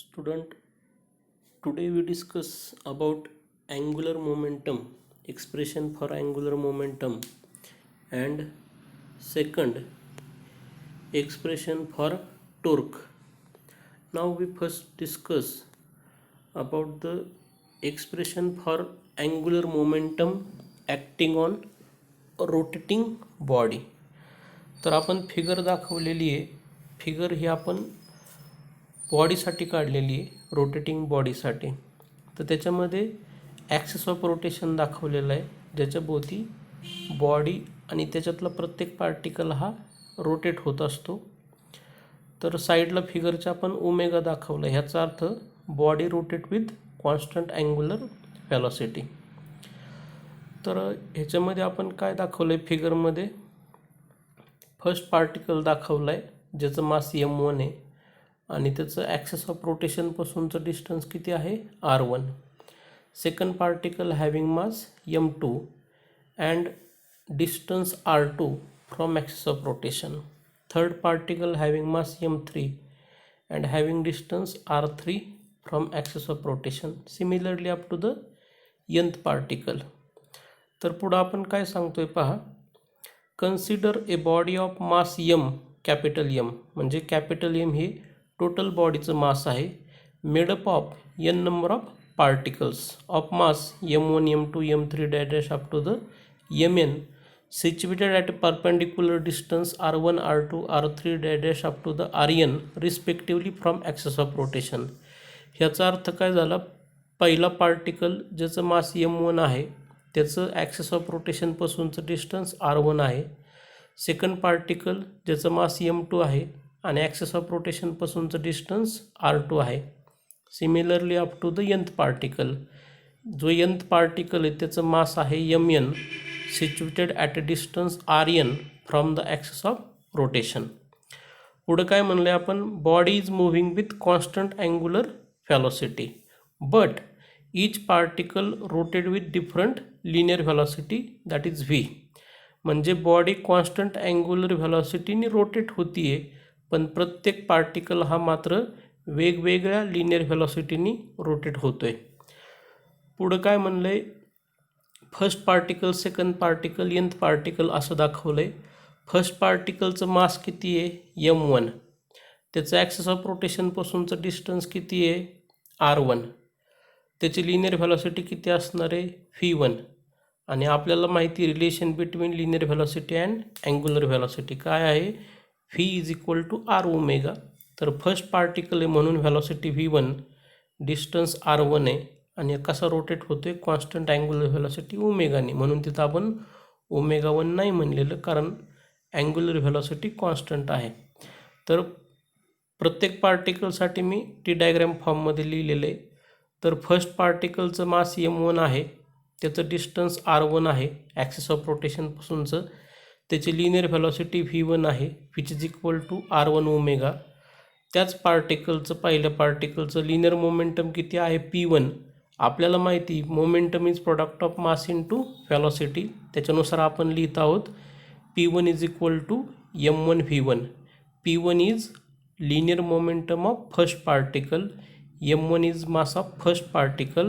Student, today we discuss about angular momentum, expression for angular momentum, and second expression for torque. Now we first discuss about the expression for angular momentum acting on rotating body. तर आपण figure दाखवलेली आहे. Figure ही आपण बॉडीसाठी काढलेली आहे, rotating बॉडीसाठी. तर त्याच्यामध्ये ॲक्सिस ऑफ रोटेशन दाखवलेलं आहे, ज्याच्याभोवती बॉडी आणि त्याच्यातला प्रत्येक पार्टिकल हा रोटेट होत असतो. तर साईडला फिगरच्या आपण ओमेगा दाखवलं, ह्याचा अर्थ body rotate with constant angular velocity. तर ह्याच्यामध्ये आपण काय दाखवलं आहे, फिगरमध्ये फर्स्ट पार्टिकल दाखवलं आहे ज्याचं मास m1 आहे आणि त्याचं ॲक्सिस ऑफ रोटेशनपासूनचं डिस्टन्स किती आहे, r1. Second particle having mass m2 and distance r2 from axis of rotation. Third particle having mass m3 and having distance r3 from axis of rotation. Similarly up to the nth particle. तर पुढं आपण काय सांगतोय पहा, consider a body of mass m, capital M, म्हणजे capital M हे total बॉडीचं mass आहे, made up of n number of particles of mass m1 m2 m3 dash up to the mn situated at a perpendicular distance r1 r2 r3 dash up to the rn respectively from axis of rotation. ह्याचा अर्थ काय झाला, पहिला particle ज्याचं मास m1 आहे त्याचं axis of रोटेशनपासूनचं distance r1 आहे. Second particle ज्याचं मास m2 आहे आणि ॲक्सिस ऑफ रोटेशनपासूनचं डिस्टन्स r2 आहे. Similarly up to the nth particle, जो nth पार्टिकल आहे त्याचं मास आहे mn, situated at a distance rn from the axis of rotation. पुढं काय म्हणलं आहे आपण, body is moving with constant angular velocity but each particle rotate with different linear velocity, that is v. म्हणजे body constant angular व्हेलॉसिटीने rotate होती आहे, पण प्रत्येक पार्टिकल हा मात्र वेगवेगळ्या लिनियर व्हेलॉसिटीने रोटेट होतो आहे. पुढं काय म्हणलं आहे, first particle second particle nth particle असं दाखवलं आहे. फर्स्ट पार्टिकलचं मास किती आहे, m1, त्याचं ॲक्सिस ऑफ रोटेशनपासूनचं डिस्टन्स किती आहे, r1, त्याची लिनियर व्हेलॉसिटी किती असणार आहे, v1. आणि आपल्याला माहिती relation between linear velocity and angular velocity काय आहे, v is equal to r omega. तर फर्स्ट पार्टिकल आहे म्हणून व्हेलॉसिटी v1, डिस्टन्स r1 आहे आणि कसा रोटेट होतो आहे, कॉन्स्टंट अँग्युलर व्हेलॉसिटी ओमेगाने, म्हणून तिथं आपण ओमेगा 1 नाही म्हणलेलं, कारण अँग्युलर व्हेलॉसिटी कॉन्स्टंट आहे. तर प्रत्येक पार्टिकलसाठी मी टी डायग्रॅम फॉर्ममध्ये लिहिलेलं आहे. तर फर्स्ट पार्टिकलचं मास m1 आहे, त्याचं डिस्टन्स r1 आहे ॲक्सिस ऑफ रोटेशनपासूनचं, त्याची लिनियर व्हेलॉसिटी v1 आहे which is equal to r1 omega. त्याच पार्टिकलचं, पहिल्या पार्टिकलचं लिनियर मोमेंटम किती आहे, p1. आपल्याला माहिती momentum is product of mass into velocity, त्याच्यानुसार आपण लिहित आहोत p1 is equal to m1 v1. p1 is linear momentum of first particle, m1 is mass of first particle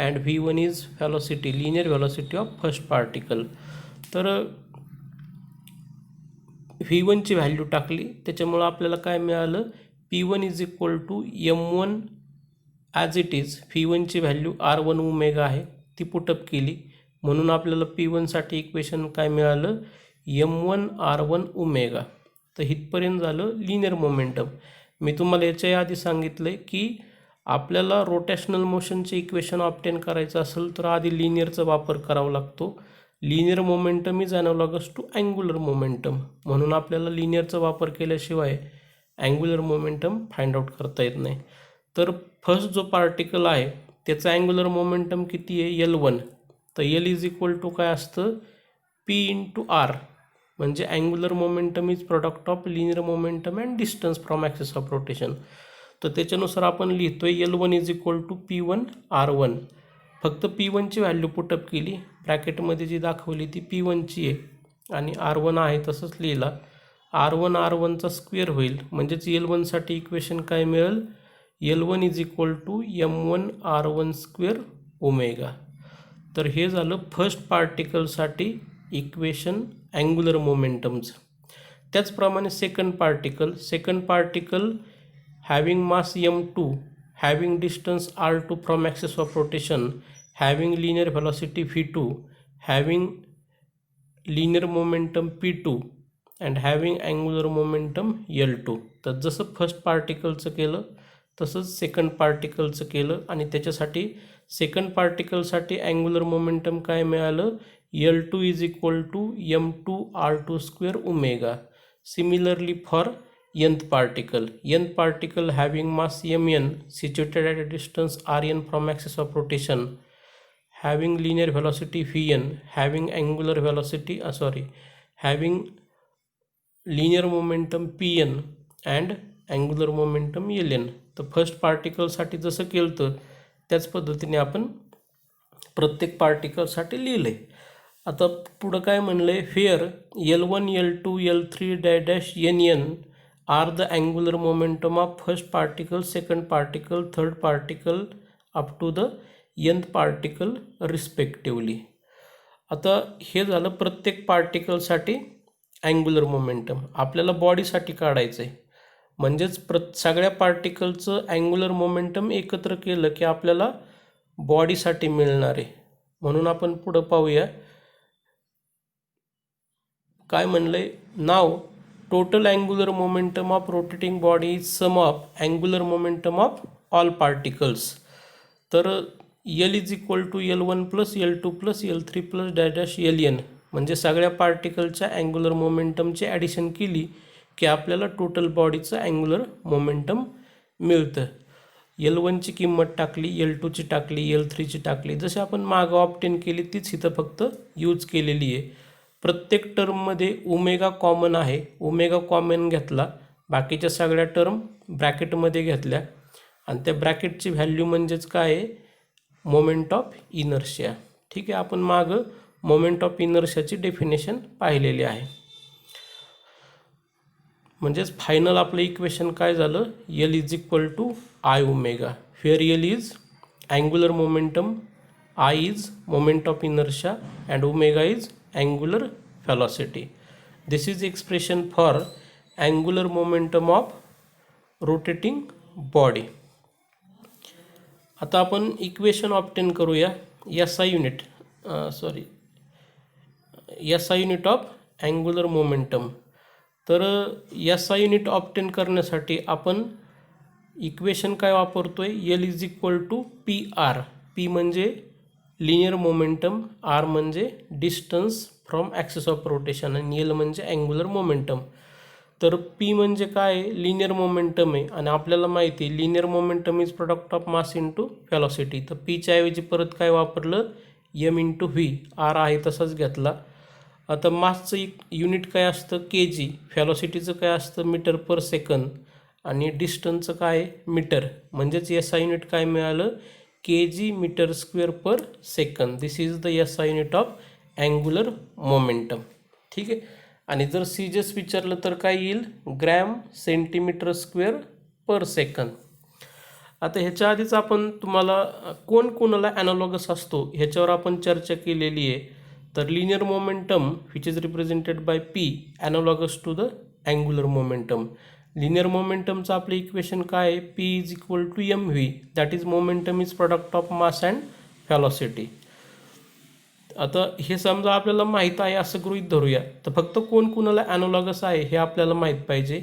and v1 is velocity, linear velocity of first particle. तर v1 ची value टाकली, त्याच्यामुळं आपल्याला काय मिळालं, p1 is equal to m1 as it is, v1 ची value r1 omega आहे, ती पुटअप केली, म्हणून आपल्याला p1 साठी इक्वेशन काय मिळालं, m1 r1 ओमेगा. तर इथपर्यंत झालं लिनियर मोमेंटम. मी तुम्हाला याच्या आधी सांगितलं आहे की आपल्याला रोटेशनल मोशनचे इक्वेशन ऑब्टेन करायचं असेल तर आधी लिनियरचा वापर करावा लागतो. Linear momentum is analogous to angular momentum, म्हणून आपल्याला लिनियरचा वापर केल्याशिवाय अँग्युलर मोमेंटम फाइंड आउट करता येत नाही. तर फर्स्ट जो पार्टिकल आहे त्याचं अँग्युलर मोमेंटम किती आहे, L1. तर L इज इक्वल टू काय असतं, P इंटू R, म्हणजे angular momentum is product of linear momentum and distance from axis of rotation. तर त्याच्यानुसार आपण लिहितोय L1 is equal to P1 R1. फक्त P1 ची व्हॅल्यू पुटअप केली, ब्रॅकेटमध्ये जी दाखवली ती P1 ची आहे आणि R1 आहे तसंच लिहिला. r1 r1चा स्क्वेअर होईल, म्हणजेच L1 साठी इक्वेशन काय मिळेल, L1 is equal to m1r1² omega. तर हे झालं फर्स्ट पार्टिकलसाठी इक्वेशन अँग्युलर मोमेंटमचं. त्याचप्रमाणे second particle having mass m2, having distance r2 from axis of rotation, having linear velocity v2, having linear momentum p2 and having angular momentum L2. तर जसं first पार्टिकलचं केलं तसंच second पार्टिकलचं केलं आणि त्याच्यासाठी सेकंड पार्टिकलसाठी अँग्युलर मोमेंटम काय मिळालं, L2 is equal to m2r2² omega. Similarly for nth particle having mass mn situated at a distance rn from axis of rotation, having linear velocity vn, having linear momentum pn and angular momentum ln. तर first पार्टिकलसाठी जसं केलं तर त्याच पद्धतीने आपण प्रत्येक पार्टिकलसाठी लिहिलं आहे. आता पुढं काय म्हणलं आहे, fair L1, L2, L3 dash nn R the angular momentum of first particle, second particle, third particle up to the nth particle respectively. आता हे झालं प्रत्येक पार्टिकलसाठी अँग्युलर मोमेंटम. आपल्याला बॉडीसाठी काढायचं आहे, म्हणजेच सगळ्या पार्टिकलचं अँग्युलर मोमेंटम एकत्र केलं की आपल्याला बॉडीसाठी मिळणार आहे. म्हणून आपण पुढं पाहूया काय म्हणलंय. नाव total angular momentum of rotating body is sum of angular momentum of all particles. तर L is equal to L1 plus L2 plus L3 plus dash Ln, म्हणजे सगळ्या पार्टिकलच्या अँग्युलर मोमेंटमची ॲडिशन केली की आपल्याला टोटल बॉडीचं अँग्युलर मोमेंटम मिळतं. L1ची किंमत टाकली, L2ची टाकली, L3ची टाकली, जशी आपण मागं ऑप्टेन केली तीच इथं फक्त यूज केलेली आहे. प्रत्येक टर्ममध्ये ओमेगा कॉमन आहे, ओमेगा कॉमन घेतला, बाकीच्या सगळ्या टर्म ब्रॅकेटमध्ये घेतल्या आणि त्या ब्रॅकेटची व्हॅल्यू म्हणजेच काय आहे, मोमेंट ऑफ इनर्शिया. ठीक आहे, आपण मागं मोमेंट ऑफ इनर्शियाची डेफिनेशन पाहिलेली आहे. म्हणजेच फायनल आपलं इक्वेशन काय झालं, L is equal to I omega. Where L is angular momentum, I is moment of inertia and omega is angular velocity. This is expression for angular momentum of rotating body. आता आपण equation obtain करूया SI unit of angular momentum. तर SI unit obtain करण्यासाठी आपण equation काय वापरतोय, L is equal to PR. P म्हणजे linear momentum, R म्हणजे distance from axis of rotation आणि L म्हणजे अँग्युलर मोमेंटम. तर P म्हणजे काय, लिनियर मोमेंटम आहे आणि आपल्याला माहिती आहे linear momentum is product of mass into velocity. तर Pच्या ऐवजी परत काय वापरलं, m इंटू व्ही. R आहे तसाच घेतला. आता मासचं युनिट काय असतं, kg, व्हेलॉसिटीचं काय असतं, मीटर पर सेकंद आणि डिस्टन्सचं काय मीटर. म्हणजेच SI युनिट काय मिळालं, kg metre square per second. This is the SI unit of angular momentum. ठीक आहे, आणि जर सीजस विचारलं तर काय येईल, gram centimetre square per second. आता ह्याच्या आधीच आपण तुम्हाला कोणाला ॲनालॉगस असतो ह्याच्यावर आपण चर्चा केलेली आहे. तर linear momentum which is represented by P analogous to the angular momentum. Linear मोमेंटमचं आपलं इक्वेशन काय आहे, P is equal to mv, that is momentum is product of mass and velocity. आता हे समजा आपल्याला माहीत आहे असं गृहीत धरूया, तर फक्त कोणाला ॲनालॉगस आहे हे आपल्याला माहीत पाहिजे.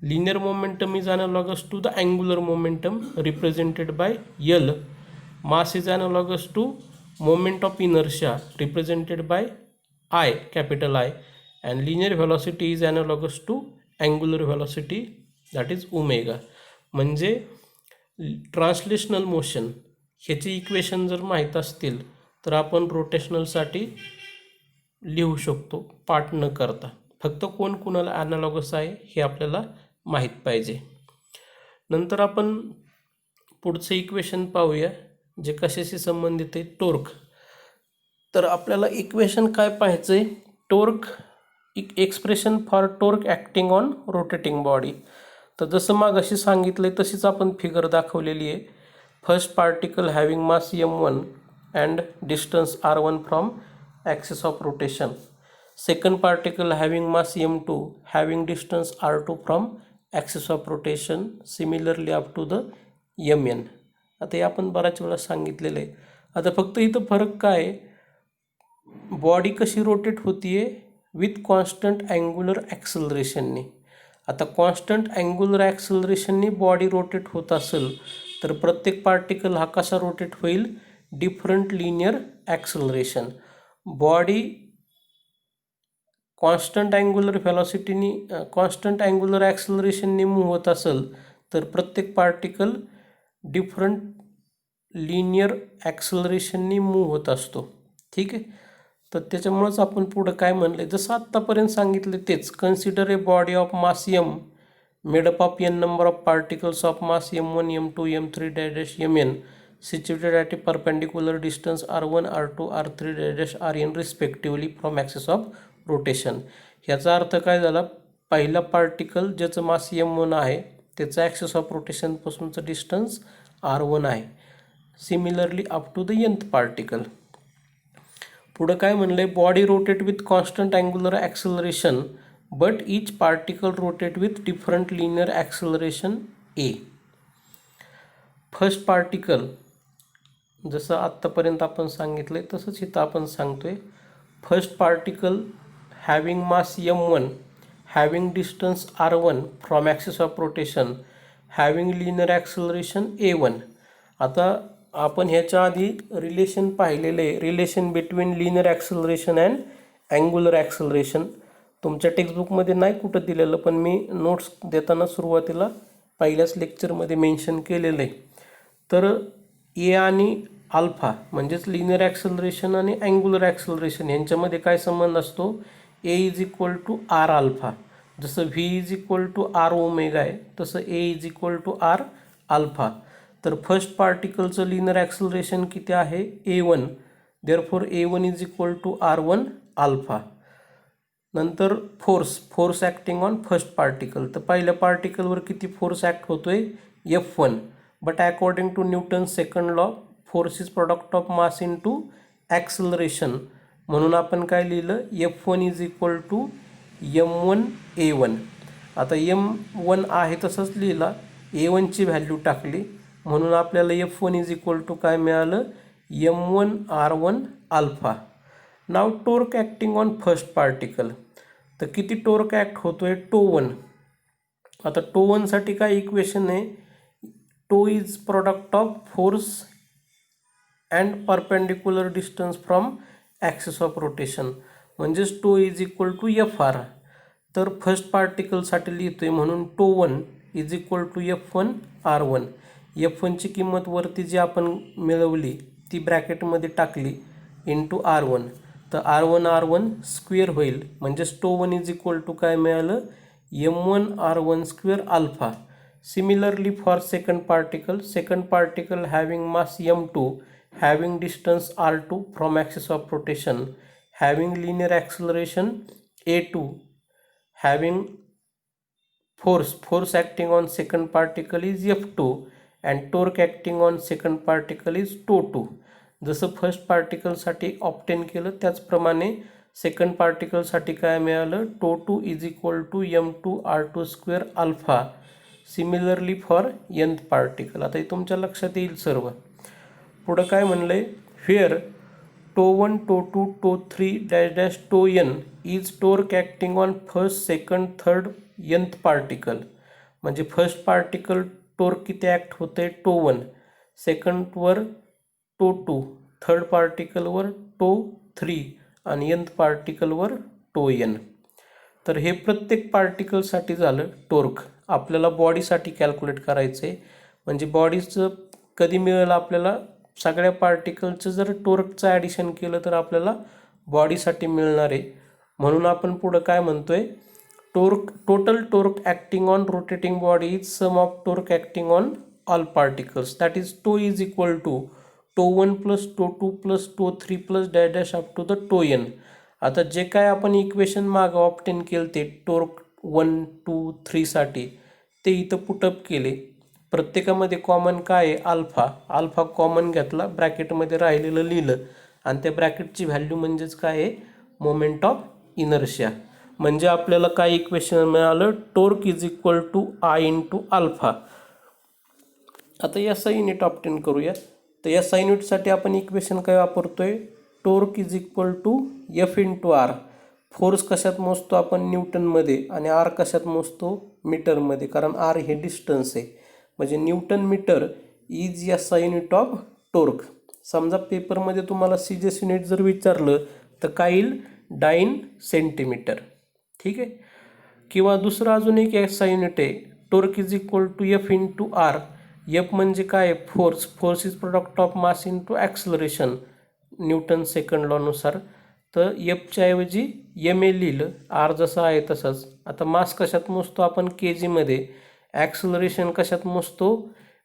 Linear momentum is analogous to the angular momentum represented by L. Mass is analogous to moment of inertia represented by I, capital I, and linear velocity is analogous to angular velocity, that is omega. म्हणजे translational motion ह्याची equation जर माहीत असतील तर आपण रोटेशनलसाठी लिहू शकतो पाठ न करता. फक्त कोणाला ॲनालॉगस आहे हे आपल्याला माहीत पाहिजे. नंतर आपण पुढचं इक्वेशन पाहूया जे कशाशी संबंधित आहे, टोर्क. तर आपल्याला इक्वेशन काय पाहायचं आहे, torque, expression for torque acting on rotating body. तर जसं मागाशी सांगितलं आहे तशीच आपण फिगर दाखवलेली आहे. First particle having mass m1 and distance r1 from axis of rotation. Second particle having mass m2 having distance r2 from axis of rotation similarly up to the mn. आता हे आपण बऱ्याच वेळा सांगितलेलं आहे. आता फक्त इथं फरक काय आहे, बॉडी कशी रोटेट होती आहे विथ कॉन्स्टंट अँग्युलर ॲक्सलरेशनने. आता कॉन्स्टंट अँग्युलर ॲक्सलरेशनने बॉडी रोटेट होत असेल तर प्रत्येक पार्टिकल हा कसा रोटेट होईल, डिफरंट लिनियर ॲक्सलरेशन. बॉडी कॉन्स्टंट अँग्युलर व्हेलॉसिटीनी कॉन्स्टंट अँग्युलर ॲक्सलरेशनने मूव्ह होत असेल तर प्रत्येक पार्टिकल डिफरंट लिनियर ॲक्सलरेशननी मूव्ह होत असतो. ठीक आहे. तर त्याच्यामुळंच आपण पुढं काय म्हणलं आहे, जसं आत्तापर्यंत सांगितलं तेच. Consider a body of mass m made up of n number of particles of mass m1 m2 m3 dash mn situated at a perpendicular distance r1 r2 r3 dash rn respectively from axis of rotation. ह्याचा अर्थ काय झाला, पहिला particle ज्याचं मास m1 आहे त्याचं axis of रोटेशनपासूनचं distance r1 आहे, similarly up to the nth particle. पुढं काय म्हणलं आहे, body rotate with constant angular acceleration but each particle rotate with different linear acceleration a. First particle जसं आत्तापर्यंत आपण सांगितलं आहे तसंच इथं आपण सांगतो आहे. First particle having mass m1 having distance r1 from axis of rotation having linear acceleration a1. आता आपण ह्याच्या आधी रिलेशन पाहिलेलं आहे, relation between linear acceleration and angular acceleration. तुमच्या टेक्स्टबुकमध्ये नाही कुठं दिलेलं, पण मी नोट्स देताना सुरुवातीला पहिल्याच लेक्चरमध्ये मेन्शन केलेलं आहे. तर ए आणि अल्फा म्हणजेच लिनियर ॲक्सलरेशन आणि अँग्युलर ॲक्सलरेशन यांच्यामध्ये काय संबंध असतो, a is equal to r alpha. जसं v is equal to r omega आहे तसं a is equal to r alpha. तर फर्स्ट पार्टिकलचं लिनियर ॲक्सलरेशन किती आहे, a1. Therefore a1 is equal to r1 alpha. नंतर force acting on first particle. तर पहिल्या पार्टिकलवर किती फोर्स ॲक्ट होतोय, F1. But according to Newton second law force is product of mass into acceleration. म्हणून आपण काय लिहिलं, F1 is equal to m1 a1. आता m1 आहे तसंच लिहिला, a1ची व्हॅल्यू टाकली म्हणून आपल्याला F1 इज इक्वल टू काय मिळालं, m1 r1 alpha. Now torque acting on first particle. तर किती टोर्क ॲक्ट होतोय, टो1. आता टो1साठी काय इक्वेशन आहे, tau is product of force and perpendicular distance from axis of rotation, म्हणजेच tau is equal to Fr. तर फर्स्ट पार्टिकलसाठी लिहितोय म्हणून टो1 is equal to F1 r1. F1ची किंमत वरती जी आपण मिळवली ती ब्रॅकेटमध्ये टाकली इंटू r1. तर r1 स्क्वेअर होईल, म्हणजेच टो1 इज इक्वल टू काय मिळालं, m1 r1 square alpha. Similarly for second particle having mass m2 having distance r2 from axis of rotation having linear acceleration a2 having force acting on second particle is F2 and torque acting on second particle is टो2. जसं first पार्टिकलसाठी obtain केलं त्याचप्रमाणे second पार्टिकलसाठी काय मिळालं, टो2 is equal to m2 r2 square alpha. Similarly for nth particle. आता हे तुमच्या लक्षात येईल सर्व. पुढं काय म्हणलं आहे, हिअर टो1 टो2 टो3 dash dash tau n is torque acting on first second third nth particle. म्हणजे फर्स्ट पार्टिकल टोर्क किती ॲक्ट होते, टो1. सेकंडवर टो2, थर्ड पार्टिकलवर टो3 आणि nth पार्टिकलवर टो n. तर हे प्रत्येक पार्टिकलसाठी झालं टोर्क. आपल्याला बॉडीसाठी कॅल्क्युलेट करायचं आहे, म्हणजे बॉडीचं कधी मिळेल आपल्याला, सगळ्या पार्टिकलचं जर टोर्कचं ॲडिशन केलं तर आपल्याला बॉडीसाठी मिळणार आहे. म्हणून आपण पुढं काय म्हणतोय, total torque acting on rotating body is sum of torque acting on all particles, that is toe is equal to to plus टो2 plus टो3 plus dash dash up to the toe n. आता जे काय आपण equation मागं obtain केलं ते torque 1 2 3 साठी ते इथं पुटअप केले. प्रत्येकामध्ये कॉमन काय आहे? अल्फा. अल्फा कॉमन घेतला, ब्रॅकेटमध्ये राहिलेलं लिहिलं आणि त्या ब्रॅकेटची व्हॅल्यू म्हणजेच काय आहे? Moment of inertia. म्हणजे आपल्याला काय इक्वेशन मिळालं? Torque is equal to I into alpha. आता या SI युनिट ऑब्टेन करूया. तर या SI युनिटसाठी आपण इक्वेशन काय वापरतोय? Torque is equal to F into R. Force कशात मोजतो आपण? न्यूटनमध्ये. आणि आर कशात मोजतो? मीटरमध्ये, कारण आर हे डिस्टन्स आहे. म्हणजे newton metre is SI unit of torque. समजा पेपरमध्ये तुम्हाला CGS युनिट जर विचारलं तर काय येईल? Dyne centimetre. ठीक आहे. किंवा दुसरं अजून एक SI युनिट आहे, torque is equal to F into r. F म्हणजे काय? Force. Force is product of mass into acceleration Newton second लॉनुसार. तर Fच्या ऐवजी MA लिहिलं, आर जसं आहे तसंच. आता मास कशात मोजतो आपण? KGमध्ये. ॲक्सलरेशन कशात मोजतो?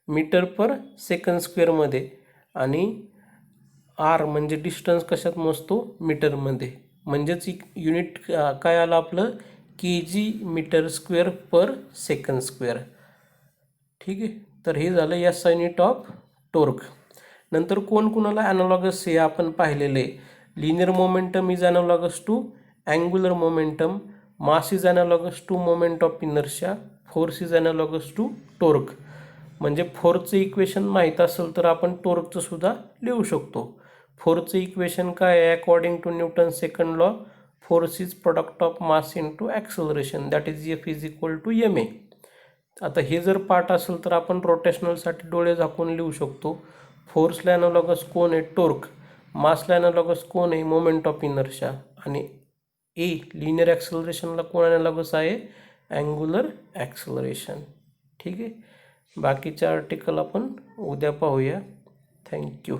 मीटर पर सेकंड स्क्वेअरमध्ये. आणि आर म्हणजे डिस्टन्स कशात मोजतो? मीटरमध्ये. म्हणजेच युनिट काय आलं आपलं? KG मीटर स्क्वेअर पर सेकंड स्क्वेअर. ठीक आहे. तर हे झालं SI युनिट ऑफ टोर्क. नंतर कोणाला ॲनालॉगस हे आपण पाहिलेलं आहे. Linear momentum is analogous to angular momentum. Mass is analogous to moment of inertia. Force is analogous to torque. म्हणजे फोर्सचं इक्वेशन माहीत असेल तर आपण टोर्कचं सुद्धा लिहू शकतो. फोर्सचं इक्वेशन काय आहे? According to Newton second law, force is product of mass into acceleration, that is F is equal to MA. आता हे जर पार्ट असेल तर आपण रोटेशनलसाठी डोळे झाकून लिहू शकतो. फोर्सला ॲनालॉगस कोण आहे? टोर्क. मासला ॲनालॉगस कोण आहे? Moment of inertia. आणि लिनियर ॲक्सलरेशनला कोण ॲनालॉगस आहे? Angular acceleration. ठीक आहे. बाकीचे आर्टिकल आपण उद्या पाहूया. थँक्यू.